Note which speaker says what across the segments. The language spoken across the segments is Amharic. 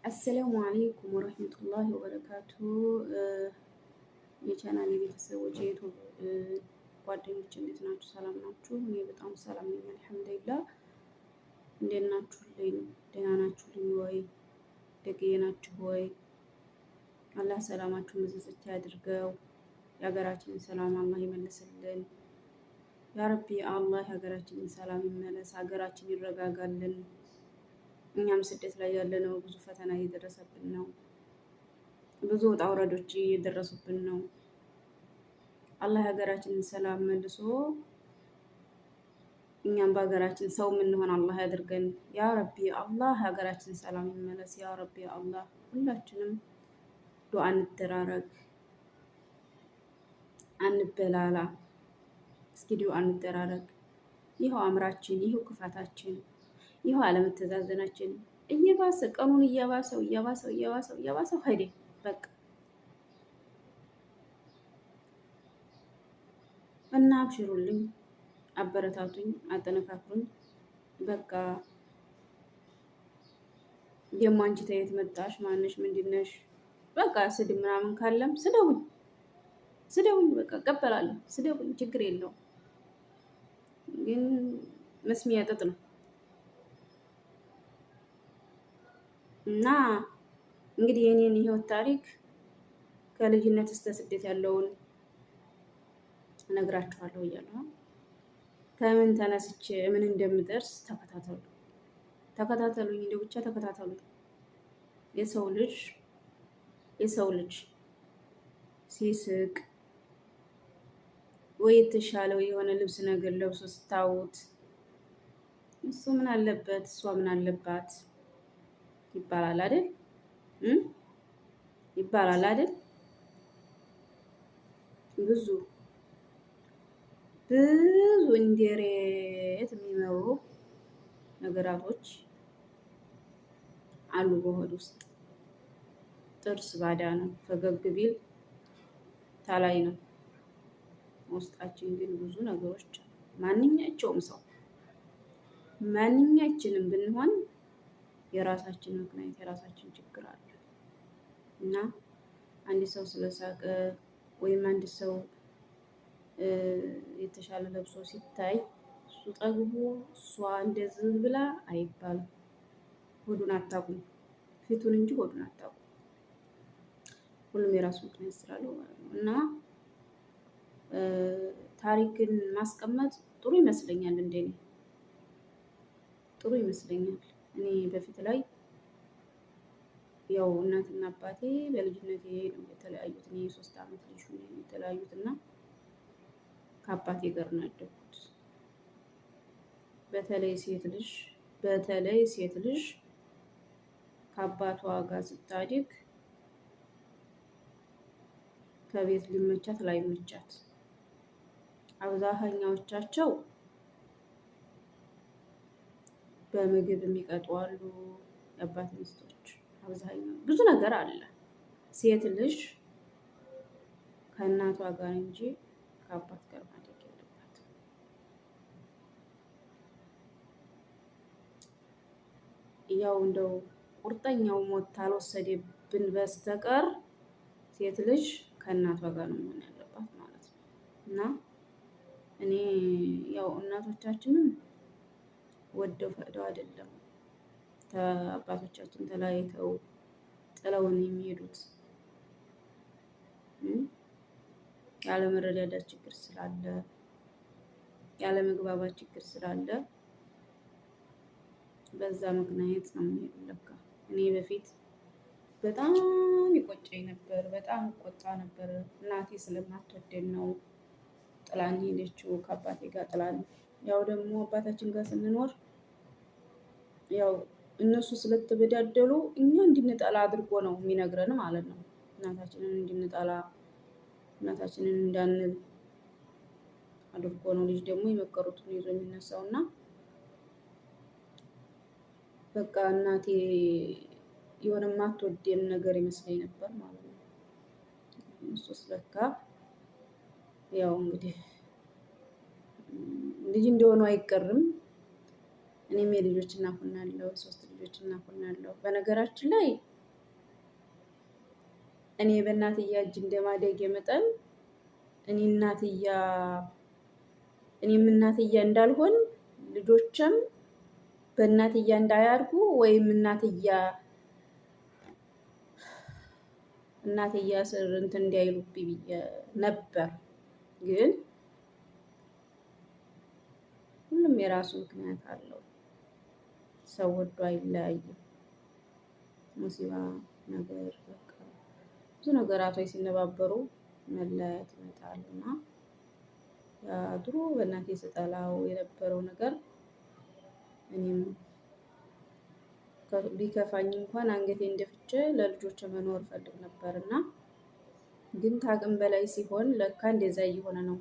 Speaker 1: አሰላሙ አለይኩም ወረህመቱላሂ ወበረካቱ። የቻናል ቤተሰቦች የዩቱብ ጓደኞች እንዴት ናችሁ? ሰላም ናችሁ? እኔ በጣም ሰላም ነኝ አልሐምዱሊላህ። እንዴት ናችሁልኝ? ደህና ናችሁልኝ ወይ? ደግዬ ናችሁ ወይ? አላህ ሰላማችሁን ብዝዝት ያድርገው። የሀገራችንን ሰላም አላህ ይመልስልን። ያ ረቢ አላህ የሀገራችንን ሰላም ይመለስ፣ ሀገራችን ይረጋጋልን። እኛም ስደት ላይ ያለነው ብዙ ፈተና እየደረሰብን ነው። ብዙ ውጣ ውረዶች እየደረሱብን ነው። አላህ የሀገራችንን ሰላም መልሶ እኛም በሀገራችን ሰው የምንሆን አላህ ያድርገን። ያ ረቢ አላህ የሀገራችን ሰላም ይመለስ። ያ ረቢ አላህ ሁላችንም ዱዓ እንደራረግ፣ አንበላላ። እስኪ ዱዓ እንደራረግ። ይኸው አምራችን፣ ይኸው ክፋታችን፣ ይኸው አለመተዛዘናችን እየባሰ ቀኑን እየባሰው ሄደ። በቃ እና አብሽሩልኝ፣ አበረታቱኝ፣ አጠነካክሩኝ። በቃ ደግሞ አንቺ ተየት መጣሽ? ማንሽ? ምንድነሽ? በቃ ስድብ ምናምን ካለም ስደቡኝ፣ በቃ እቀበላለሁ። ስደቡኝ፣ ችግር የለውም። ግን መስሚያ ጥጥ ነው እና እንግዲህ የኔን የህይወት ታሪክ ከልጅነት እስከ ስደት ያለውን እነግራችኋለሁ እያለሁ ከምን ተነስቼ ምን እንደምደርስ ተከታተሉኝ፣ እንደው ብቻ ተከታተሉኝ። የሰው ልጅ ሲስቅ ወይ የተሻለው የሆነ ልብስ ነገር ለብሶ ስታዩት እሱ ምን አለበት እሷ ምን አለባት ይባላል አይደል? ይባላል አይደል? ብዙ እንደሬት የሚመሩ ነገራቶች አሉ በሆድ ውስጥ። ጥርስ ባዳ ነው፣ ፈገግ ቢል ታላይ ነው። ውስጣችን ግን ብዙ ነገሮች አሉ። ማንኛቸውም ሰው ማንኛችንም ብንሆን የራሳችን ምክንያት የራሳችን ችግር አለ እና አንድ ሰው ስለሳቀ ወይም አንድ ሰው የተሻለ ለብሶ ሲታይ እሱ ጠግቦ እሷ እንደዚህ ብላ አይባልም። ሆዱን አታውቁም፣ ፊቱን እንጂ ሆዱን አታውቁም። ሁሉም የራሱ ምክንያት ስላለው ማለት ነው እና ታሪክን ማስቀመጥ ጥሩ ይመስለኛል። እንደኔ ጥሩ ይመስለኛል። እኔ በፊት ላይ ያው እናትና አባቴ በልጅነቴ ነው የተለያዩት። እኔ የ3 ዓመት ልጅ ሆኜ ነው የተለያዩት እና ከአባቴ ጋር ነው ያደግኩት። በተለይ ሴት ልጅ ከአባቷ ጋር ስታድግ ከቤት ሊመቻት ላይመቻት፣ አብዛኛዎቻቸው በምግብ የሚቀጡ አሉ። የአባት ሚስቶች አብዛኛው ብዙ ነገር አለ። ሴት ልጅ ከእናቷ ጋር እንጂ ከአባት ጋር ማደግ የለባትም። ያው እንደው ቁርጠኛው ሞት አልወሰደብን በስተቀር ሴት ልጅ ከእናቷ ጋር ነው መሆን ያለባት ማለት ነው እና እኔ ያው እናቶቻችንን ወደው ፈቅደው አይደለም አባቶቻችን ተለያይተው ጥለውን የሚሄዱት። ያለ መረዳዳት ችግር ስላለ፣ ያለ መግባባት ችግር ስላለ በዛ ምክንያት ነው የሚሄዱት ለካ። እኔ በፊት በጣም ይቆጨኝ ነበር፣ በጣም እቆጣ ነበር። እናቴ ስለማትወደን ነው ጥላን ሄደችው፣ ከአባቴ ጋር ጥላን። ያው ደግሞ አባታችን ጋር ስንኖር ያው እነሱ ስለተበዳደሉ እኛ እንድንጠላ አድርጎ ነው የሚነግረን ማለት ነው። እናታችንን እንድንጠላ እናታችንን እንዳንል አድርጎ ነው። ልጅ ደግሞ የመከሩትን ይዞ የሚነሳው እና በቃ እናቴ የሆነ የማትወደን ነገር ይመስለኝ ነበር ማለት ነው። እሱስ ለካ ያው እንግዲህ ልጅ እንደሆኑ አይቀርም። እኔም የልጆች እናት ሆናለሁ፣ 3 ልጆች እናት ሆናለሁ። በነገራችን ላይ እኔ በእናትያ እጅ እንደማደጌ መጠን እኔም እናትያ እንዳልሆን ልጆችም በእናትያ እንዳያርጉ ወይም እናትያ ስር እንትን እንዲያይሉብኝ ብዬ ነበር። ግን ሁሉም የራሱ ምክንያት አለው። ሰው ወዶ አይለያይም። ሙሲባ ነገር በቃ ብዙ ነገራቶች ሲነባበሩ መለያየት ይመጣል እና ድሮ በእናቴ ስጠላው የነበረው ነገር እኔም ቢከፋኝ እንኳን አንገቴን ደፍቼ ለልጆች መኖር ፈልግ ነበር እና ግን ከአቅም በላይ ሲሆን ለካ እንደዛ እየሆነ ነው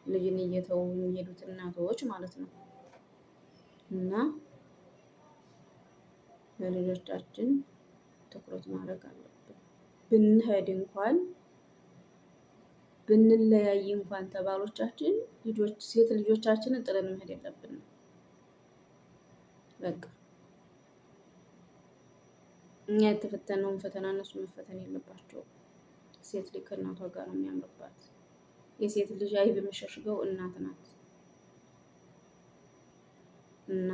Speaker 1: ልጅን እየተው የሚሄዱት እናቶች ማለት ነው። እና ለልጆቻችን ትኩረት ማድረግ አለብን። ብንሄድ እንኳን ብንለያይ እንኳን ተባሎቻችን ሴት ልጆቻችንን ጥለን መሄድ የለብንም። በቃ እኛ የተፈተነውን ፈተና እነሱ መፈተን የለባቸውም። ሴት ልጅ ከእናቷ ጋር ነው የሚያምርባት። የሴት ልጅ አይብ የምሸሽገው እናት ናት። እና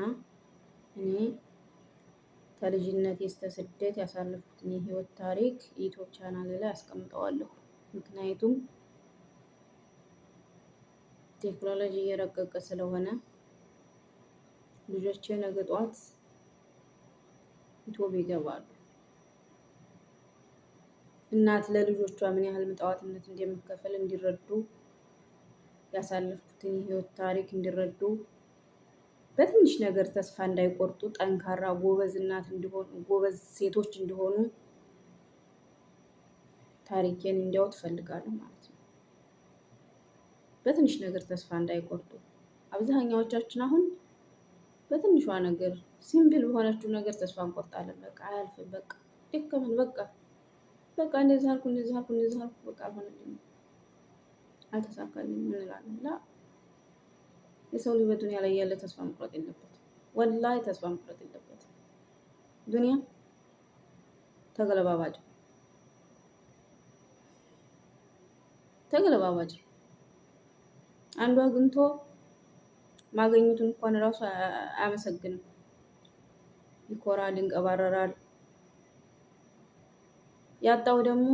Speaker 1: እኔ ከልጅነቴ እስከ ስደት ያሳለፍኩትን የህይወት ታሪክ ዩቲዩብ ቻናል ላይ አስቀምጠዋለሁ። ምክንያቱም ቴክኖሎጂ እየረቀቀ ስለሆነ ልጆቼ ነገ ጧት ዩቲዩብ ይገባሉ። እናት ለልጆቿ ምን ያህል መስዋዕትነት እንደምትከፍል እንዲረዱ ያሳለፍኩትን የህይወት ታሪክ እንዲረዱ በትንሽ ነገር ተስፋ እንዳይቆርጡ ጠንካራ ጎበዝ እናት እንዲሆኑ ጎበዝ ሴቶች እንዲሆኑ ታሪኬን እንዲያውት ፈልጋለሁ ማለት ነው። በትንሽ ነገር ተስፋ እንዳይቆርጡ። አብዛኛዎቻችን አሁን በትንሿ ነገር ሲምፕል በሆነችው ነገር ተስፋ እንቆርጣለን። በቃ አያልፍም፣ በቃ ደከመን፣ በቃ እንደዚህ አልኩ በቃ አልሆነልኝም፣ አልተሳካልኝም እንላለን። የሰው ልጅ በዱንያ ላይ ያለ ተስፋ መቁረጥ የለበትም። ወላሂ ተስፋ መቁረጥ የለበትም። ዱንያ ተገለባባጭ አንዱ አግኝቶ ማገኘቱን እንኳን እራሱ አያመሰግንም። ይኮራል፣ ይንቀባረራል። ያጣው ደግሞ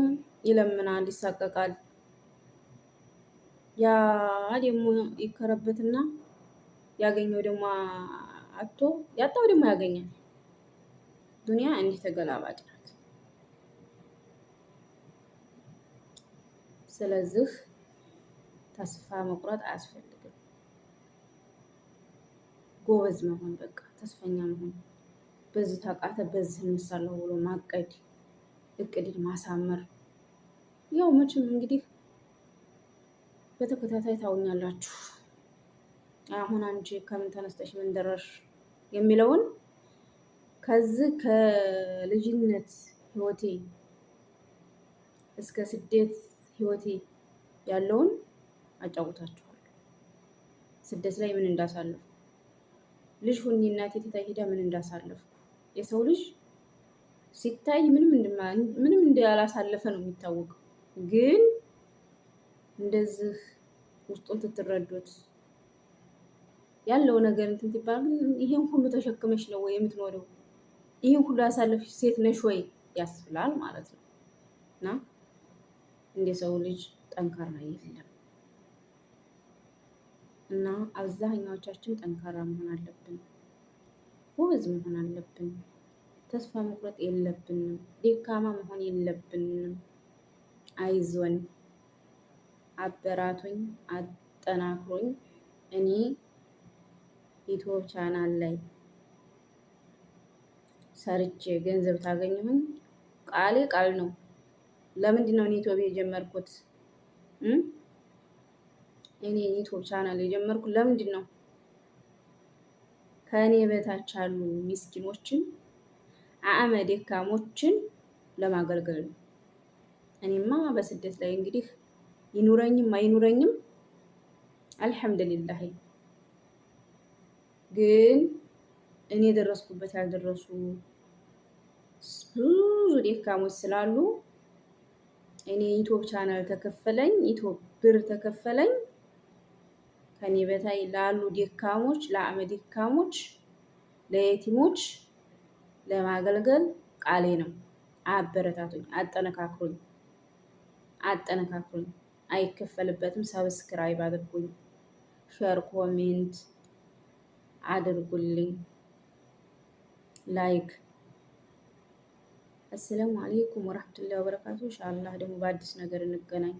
Speaker 1: ይለምናል፣ ይሳቀቃል። ያ ደግሞ ይከረበትና ያገኘው ደግሞ አጥቶ ያጣው ደግሞ ያገኛል። ዱንያ እንዲህ ተገላባጭ ናት። ስለዚህ ተስፋ መቁረጥ አያስፈልግም። ጎበዝ መሆን፣ በቃ ተስፈኛ መሆን፣ በዚህ ታቃተ በዚህ እንሳለሁ ብሎ ማቀድ፣ እቅድን ማሳመር። ያው መቼም እንግዲህ በተከታታይ ታውኛላችሁ። አሁን አንቺ ከምን ተነስተሽ ምን ደረሽ የሚለውን ከዚህ ከልጅነት ህይወቴ እስከ ስደት ህይወቴ ያለውን አጫውታችኋለሁ። ስደት ላይ ምን እንዳሳለፍኩ፣ ልጅ ሁኚ እናቴ ትታ ሄዳ ምን እንዳሳለፍኩ። የሰው ልጅ ሲታይ ምንም እንዳላሳለፈ ነው የሚታወቀው። ግን እንደዚህ ውስጡን ትትረዱት ያለው ነገር እንትን ሲባል ይሄን ሁሉ ተሸክመሽ ነው ወይ የምትኖረው? ይሄን ሁሉ ያሳለፍሽ ሴት ነሽ ወይ ያስብላል ማለት ነው። እና እንደ ሰው ልጅ ጠንካራ የለም። እና አብዛኛዎቻችን ጠንካራ መሆን አለብን፣ ጎበዝ መሆን አለብን። ተስፋ መቁረጥ የለብንም፣ ደካማ መሆን የለብንም። አይዞን፣ አበራቱኝ፣ አጠናክሮኝ። እኔ ዩቲዩብ ቻናል ላይ ሰርቼ ገንዘብ ታገኘሁኝ ቃሌ ቃል ነው። ለምንድን ነው እኔ ዩቲዩብ የጀመርኩት? እኔ ዩቲዩብ ቻናል የጀመርኩት ለምንድን ነው? ከእኔ በታች ያሉ ሚስኪኖችን አዕመ ደካሞችን ለማገልገል ነው። እኔማ በስደት ላይ እንግዲህ ይኑረኝም አይኑረኝም አልሐምዱሊላህ። ግን እኔ የደረስኩበት ያልደረሱ ብዙ ደካሞች ስላሉ እኔ ዩቲዩብ ቻናል ተከፈለኝ፣ ዩቲዩብ ብር ተከፈለኝ ከኔ በታይ ላሉ ደካሞች፣ ለአቅመ ደካሞች፣ ለየቲሞች ለማገልገል ቃሌ ነው። አበረታቱኝ፣ አጠነካክሩኝ፣ አጠነካክሩኝ። አይከፈልበትም። ሰብስክራይብ አድርጉኝ፣ ሼር ኮሜንት አድርጉልኝ፣ ላይክ። አሰላሙ አለይኩም ወራህመቱላሂ ወበረካቱ። ኢንሻአላህ ደግሞ በአዲስ ነገር እንገናኝ።